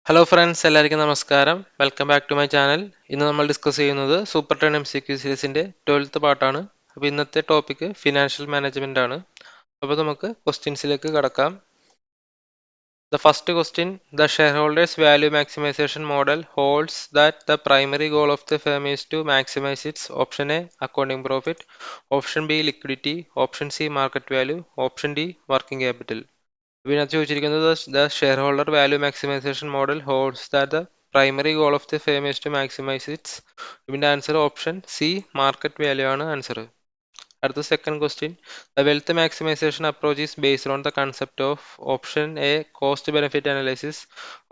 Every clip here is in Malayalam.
ഹലോ ഫ്രണ്ട്സ്, എല്ലാവർക്കും നമസ്കാരം. Welcome back to my channel. ഇന്ന് നമ്മൾ ഡിസ്കസ് ചെയ്യുന്നത് സൂപ്പർ 10 MCQ സീരീസിന്റെ 12th പാർട്ടാണ്. അപ്പോൾ ഇന്നത്തെ ടോപ്പിക് ഫിനാൻഷ്യൽ മാനേജ്മെന്റ് ആണ്. അപ്പോൾ നമുക്ക് ക്വസ്റ്റ്യൻസിലേക്ക് കടക്കാം. The first question: The shareholders value maximization model holds that the primary goal of the firm is to maximize its option A accounting profit, option B liquidity, option C market value, option D working capital. ഇതിനകത്ത് ചോദിച്ചിരിക്കുന്നത് the shareholder value maximisation model holds that the primary goal of the firm is to maximise its. ഇതിന്റെ answer option C market value ആണ് ആൻസർ. അടുത്ത second question: the wealth maximisation approach is based on the concept of option A cost benefit analysis,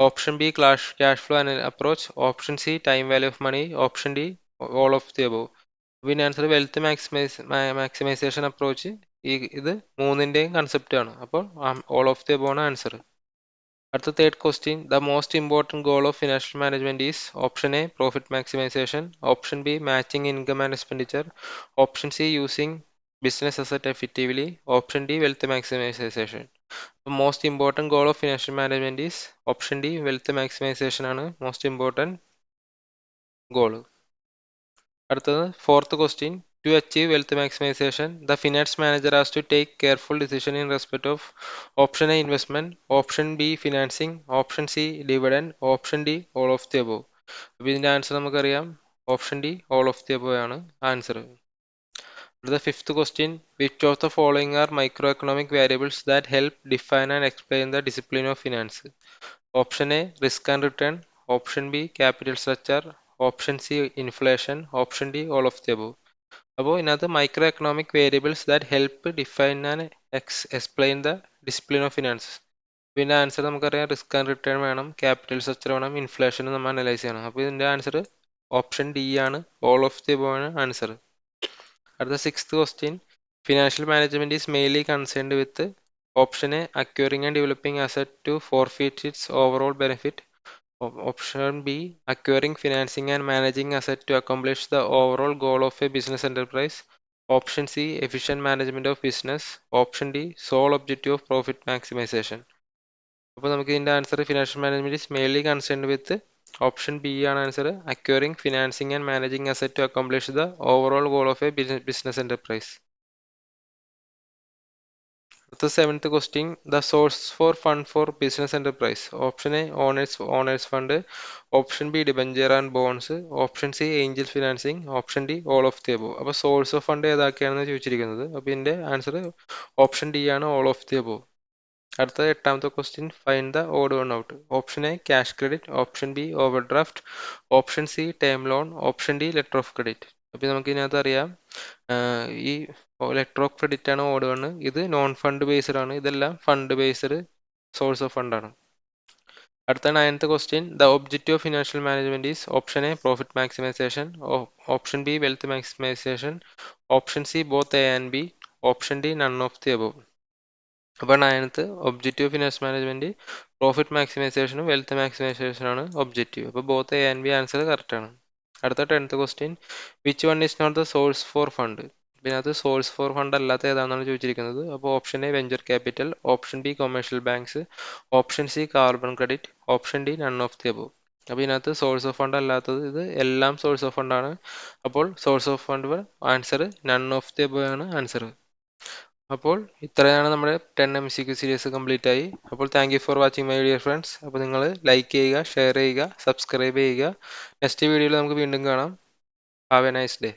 option B cash flow approach, option C time value of money, option D all of the above. ഇതിന്റെ ആൻസർ വെൽത്ത് മാക്സിമൈസേഷൻ അപ്രോച്ച് ഇത് മൂന്നിന്റെയും കൺസെപ്റ്റ് ആണ്. അപ്പോൾ ഓൾ ഓഫ് ദി അബോവ് ആണ് ആൻസർ. അടുത്ത third question: the most important goal of financial management is option A profit maximization, option B matching income and expenditure, option C using business asset effectively, option D wealth maximization. Most important goal of financial management is option D wealth maximization ആണ് മോസ്റ്റ് ഇമ്പോർട്ടൻറ്റ് ഗോൾ. അടുത്തത് fourth question: to achieve wealth maximization the finance manager has to take careful decision in respect of option A investment, option B financing, option C dividend, option D all of the above. അപ്പോൾ ഇതിന്റെ ആൻസർ നമുക്കറിയാം option D all of the above ആണ് ആൻസർ. അടുത്ത fifth question: which of the following are micro economic variables that help define and explain the discipline of finance? Option A risk and return, option B capital structure, option C inflation, option D all of the above. അപ്പോൾ ഇതിനകത്ത് micro economic variables that help define and explain the discipline of finance. പിന്നെ ആൻസർ നമുക്കറിയാം റിസ്ക് ആൻഡ് റിട്ടേൺ വേണം, ക്യാപിറ്റൽ സ്ട്രക്ചർ വേണം, ഇൻഫ്ലേഷൻ നമ്മൾ അനലൈസ് ചെയ്യണം. അപ്പോൾ ഇതിന്റെ ആൻസർ ഓപ്ഷൻ ഡി ആണ് ഓൾ ഓഫ് ദി അബോവ് ആണ് ആൻസർ. അടുത്ത sixth question: financial management is mainly concerned with option A acquiring and developing asset to forfeit its overall benefit, option B acquiring, financing and managing asset to accomplish the overall goal of a business enterprise, option C efficient management of business, option D sole objective of profit maximization. അപ്പോൾ നമുക്ക് ഇതിന്റെ answer financial management is mainly concerned with option B ആണ് answer acquiring, financing and managing asset to accomplish the overall goal of a business enterprise. The seventh question: the source for fund for business enterprise. Option A owners fund, option B debenture and bonds, option C angel financing, option D all of the above. അപ്പോൾ സോഴ്സ് ഓഫ് ഫണ്ട് ഏതാക്കിയാണെന്ന് ചോദിച്ചിരിക്കുന്നത്. അപ്പോൾ ഇതിന്റെ ആൻസർ ഓപ്ഷൻ ഡി ആണ് ഓൾ ഓഫ് ദി അബോവ്. അടുത്ത എട്ടാമത്തെ question: find the odd one out. Option A cash credit, option be over draft, option C term loan, option D letter of credit. അപ്പോൾ നമുക്ക് ഇതിനകത്ത് അറിയാം ഈ ലെറ്റർ ഓഫ് ക്രെഡിറ്റ് ആണ് ഓഡ് വൺ, ഇത് നോൺ ഫണ്ട് ബേസ്ഡ് ആണ്, ഇതെല്ലാം fund based source of fund ആണ്. അടുത്ത ninth question: the objective of financial management is option A profit maximization, option B wealth maximization, option C both A and B, option D none of the above. അപ്പോൾ ninth objective finance management profit മാക്സിമൈസേഷനും വെൽത്ത് മാക്സിമൈസേഷനും ആണ് ഒബ്ജക്റ്റീവ്. അപ്പോൾ both A and B answer correct ആണ്. അടുത്ത 10th question: which one is not the source for fund? ഇതിനകത്ത് സോഴ്സ് ഫോർ ഫണ്ട് അല്ലാത്ത ഏതാണെന്നാണ് ചോദിച്ചിരിക്കുന്നത്. അപ്പോൾ option A venture capital, option B commercial banks, option C carbon credit, option D none of the above. അപ്പോൾ ഇതിനകത്ത് സോഴ്സ് ഓഫ് ഫണ്ട് അല്ലാത്തത് ഇത് എല്ലാം സോഴ്സ് ഓഫ് ഫണ്ട് ആണ്. അപ്പോൾ source of fund answer none of the above ആണ് ആൻസർ. അപ്പോൾ ഇത്രയാണ് നമ്മുടെ 10 MCQ സീരീസ് കംപ്ലീറ്റ് ആയി. അപ്പോൾ thank you for watching my dear friends. അപ്പോൾ നിങ്ങൾ ലൈക്ക് ചെയ്യുക, ഷെയർ ചെയ്യുക, സബ്സ്ക്രൈബ് ചെയ്യുക. നെക്സ്റ്റ് വീഡിയോയിൽ നമുക്ക് വീണ്ടും കാണാം. Have A nice day.